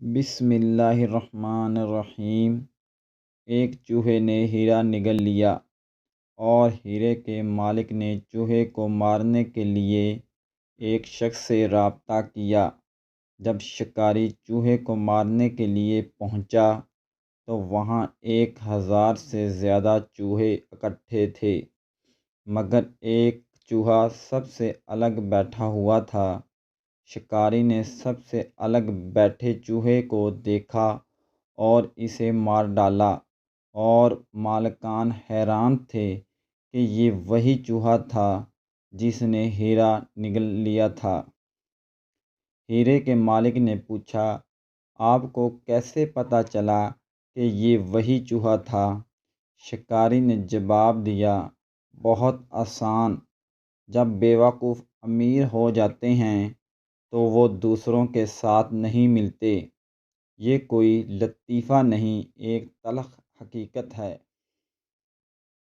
بسم اللہ الرحمن الرحیم۔ ایک چوہے نے ہیرا نگل لیا اور ہیرے کے مالک نے چوہے کو مارنے کے لیے ایک شخص سے رابطہ کیا۔ جب شکاری چوہے کو مارنے کے لیے پہنچا تو وہاں 1000 سے زیادہ چوہے اکٹھے تھے، مگر ایک چوہا سب سے الگ بیٹھا ہوا تھا۔ شکاری نے سب سے الگ بیٹھے چوہے کو دیکھا اور اسے مار ڈالا، اور مالکان حیران تھے کہ یہ وہی چوہا تھا جس نے ہیرا نگل لیا تھا۔ ہیرے کے مالک نے پوچھا، آپ کو کیسے پتہ چلا کہ یہ وہی چوہا تھا؟ شکاری نے جواب دیا، بہت آسان، جب بیوقوف امیر ہو جاتے ہیں تو وہ دوسروں کے ساتھ نہیں ملتے۔ یہ کوئی لطیفہ نہیں، ایک تلخ حقیقت ہے۔